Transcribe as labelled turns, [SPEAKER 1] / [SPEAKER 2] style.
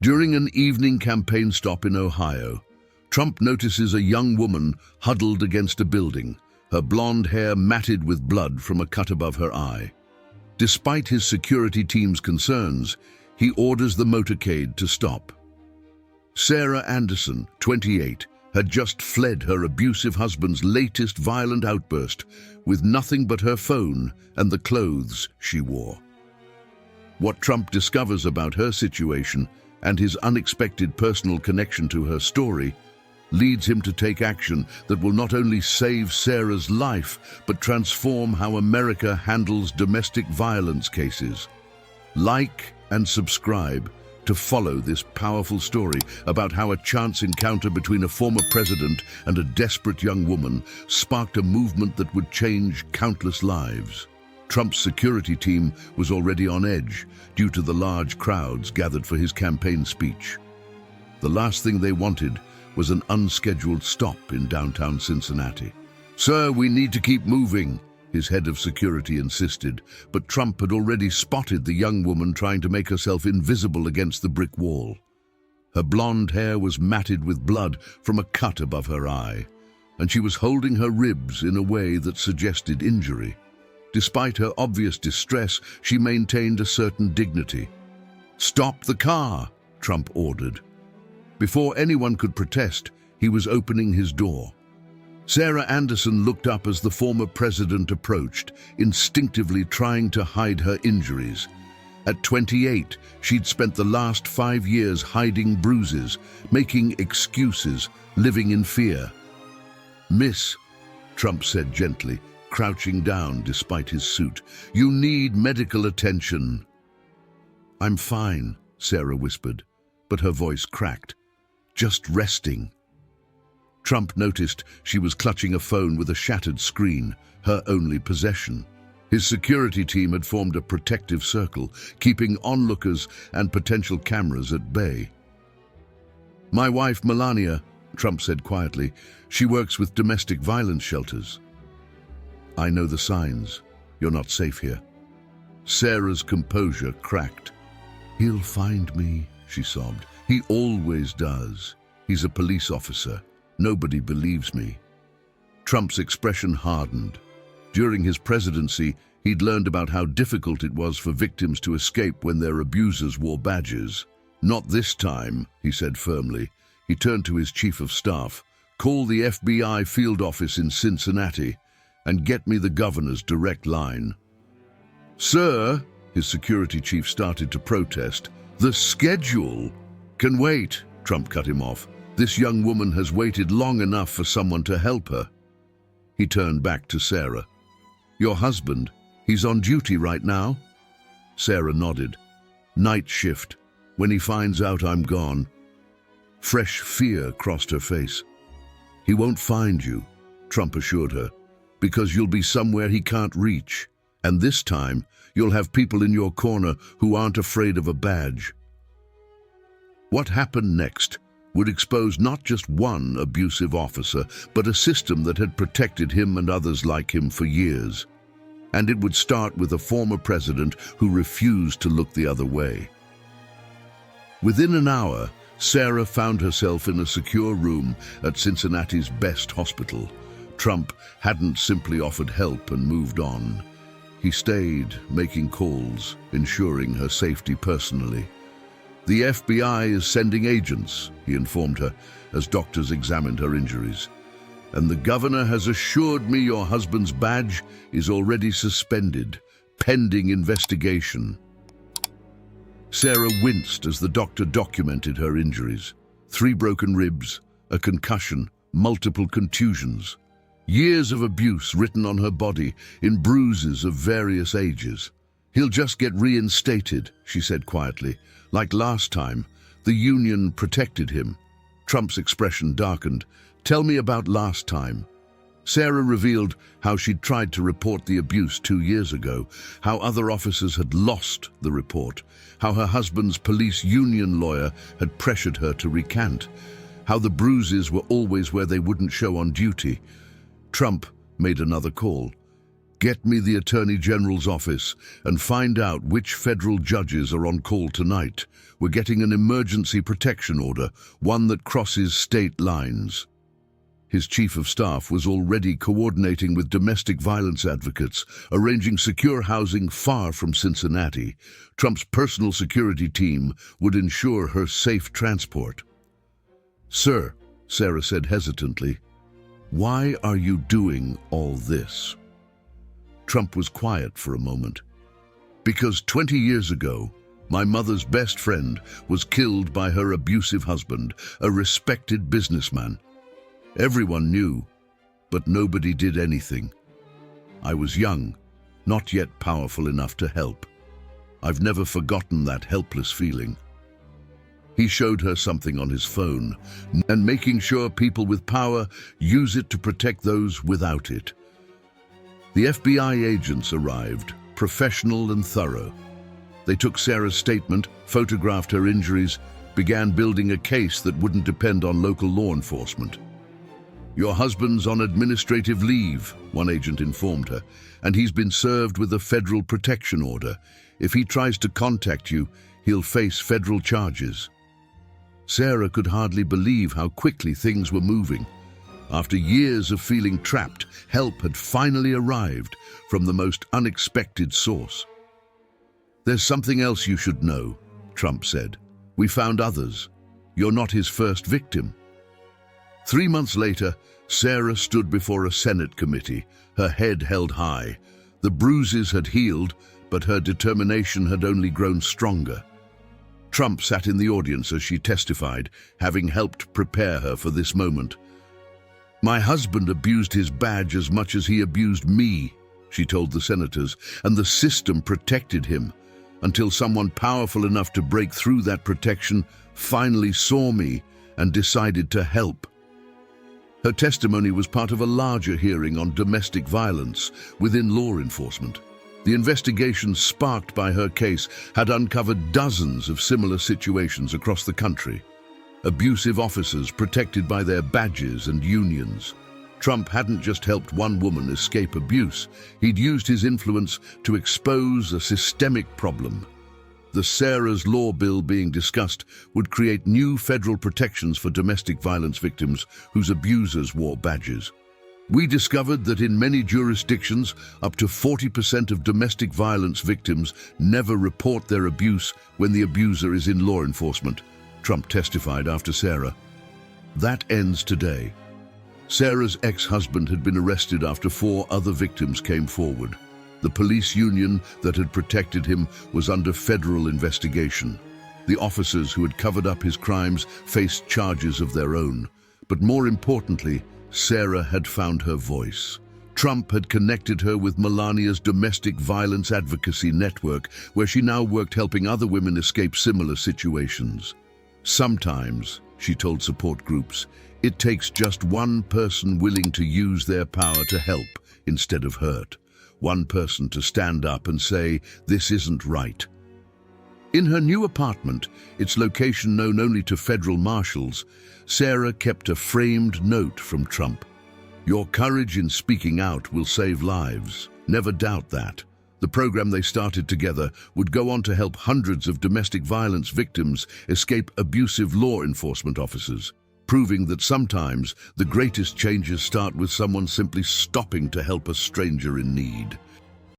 [SPEAKER 1] During an evening campaign stop in Ohio, Trump notices a young woman huddled against a building, her blonde hair matted with blood from a cut above her eye. Despite his security team's concerns, he orders the motorcade to stop. Sarah Anderson, 28, had just fled her abusive husband's latest violent outburst with nothing but her phone and the clothes she wore. What Trump discovers about her situation and his unexpected personal connection to her story leads him to take action that will not only save Sarah's life, but transform how America handles domestic violence cases. Like and subscribe to follow this powerful story about how a chance encounter between a former president and a desperate young woman sparked a movement that would change countless lives. Trump's security team was already on edge due to the large crowds gathered for his campaign speech. The last thing they wanted was an unscheduled stop in downtown Cincinnati. "Sir, we need to keep moving," his head of security insisted, but Trump had already spotted the young woman trying to make herself invisible against the brick wall. Her blonde hair was matted with blood from a cut above her eye, and she was holding her ribs in a way that suggested injury. Despite her obvious distress, she maintained a certain dignity. "Stop the car," Trump ordered. Before anyone could protest, he was opening his door. Sarah Anderson looked up as the former president approached, instinctively trying to hide her injuries. At 28, she'd spent the last 5 years hiding bruises, making excuses, living in fear. "Miss," Trump said gently, crouching down despite his suit, "you need medical attention." "I'm fine," Sarah whispered, but her voice cracked. "Just resting." Trump noticed she was clutching a phone with a shattered screen, her only possession. His security team had formed a protective circle, keeping onlookers and potential cameras at bay. "My wife, Melania," Trump said quietly, "she works with domestic violence shelters." "I know the signs. You're not safe here." Sarah's composure cracked. "He'll find me," she sobbed. "He always does. He's a police officer. Nobody believes me." Trump's expression hardened. During his presidency, he'd learned about how difficult it was for victims to escape when their abusers wore badges. "Not this time," he said firmly. He turned to his chief of staff. "Call the FBI field office in Cincinnati and get me the governor's direct line." "Sir," his security chief started to protest. "The schedule can wait," Trump cut him off. "This young woman has waited long enough for someone to help her." He turned back to Sarah. "Your husband, he's on duty right now?" Sarah nodded. "Night shift. When he finds out I'm gone." Fresh fear crossed her face. "He won't find you," Trump assured her, "because you'll be somewhere he can't reach. And this time, you'll have people in your corner who aren't afraid of a badge." What happened next would expose not just one abusive officer, but a system that had protected him and others like him for years. And it would start with a former president who refused to look the other way. Within an hour, Sarah found herself in a secure room at Cincinnati's best hospital. Trump hadn't simply offered help and moved on. He stayed, making calls, ensuring her safety personally. "The FBI is sending agents," he informed her, as doctors examined her injuries. "And the governor has assured me your husband's badge is already suspended, pending investigation." Sarah winced as the doctor documented her injuries. 3 broken ribs, a concussion, multiple contusions. Years of abuse written on her body in bruises of various ages. "He'll just get reinstated," she said quietly. "Like last time, the union protected him." Trump's expression darkened. "Tell me about last time." Sarah revealed how she'd tried to report the abuse 2 years ago, how other officers had lost the report, how her husband's police union lawyer had pressured her to recant, how the bruises were always where they wouldn't show on duty. Trump made another call. Get me the Attorney General's office and find out which federal judges are on call tonight. We're getting an emergency protection order, one that crosses state lines. His chief of staff was already coordinating with domestic violence advocates, arranging secure housing far from Cincinnati. Trump's personal security team would ensure her safe transport. "Sir," Sarah said hesitantly, "why are you doing all this?" Trump was quiet for a moment. "Because 20 years ago, my mother's best friend was killed by her abusive husband, a respected businessman. Everyone knew, but nobody did anything. I was young, not yet powerful enough to help. I've never forgotten that helpless feeling." He showed her something on his phone, and making sure people with power use it to protect those without it. The FBI agents arrived, professional and thorough. They took Sarah's statement, photographed her injuries, began building a case that wouldn't depend on local law enforcement. "Your husband's on administrative leave," one agent informed her, "and he's been served with a federal protection order. If he tries to contact you, he'll face federal charges." Sarah could hardly believe how quickly things were moving. After years of feeling trapped, help had finally arrived from the most unexpected source. "There's something else you should know," Trump said. "We found others. You're not his first victim." 3 months later, Sarah stood before a Senate committee, her head held high. The bruises had healed, but her determination had only grown stronger. Trump sat in the audience as she testified, having helped prepare her for this moment. "My husband abused his badge as much as he abused me," she told the senators, "and the system protected him until someone powerful enough to break through that protection finally saw me and decided to help." Her testimony was part of a larger hearing on domestic violence within law enforcement. The investigation sparked by her case had uncovered dozens of similar situations across the country. Abusive officers protected by their badges and unions. Trump hadn't just helped one woman escape abuse, he'd used his influence to expose a systemic problem. The Sarah's Law bill being discussed would create new federal protections for domestic violence victims whose abusers wore badges. "We discovered that in many jurisdictions, up to 40% of domestic violence victims never report their abuse when the abuser is in law enforcement," Trump testified after Sarah. "That ends today." Sarah's ex-husband had been arrested after 4 other victims came forward. The police union that had protected him was under federal investigation. The officers who had covered up his crimes faced charges of their own. But more importantly, Sarah had found her voice. Trump had connected her with Melania's domestic violence advocacy network, where she now worked helping other women escape similar situations. "Sometimes," she told support groups, "it takes just one person willing to use their power to help instead of hurt. One person to stand up and say, 'This isn't right.'" In her new apartment, its location known only to federal marshals, Sarah kept a framed note from Trump. "Your courage in speaking out will save lives. Never doubt that." The program they started together would go on to help hundreds of domestic violence victims escape abusive law enforcement officers, proving that sometimes the greatest changes start with someone simply stopping to help a stranger in need.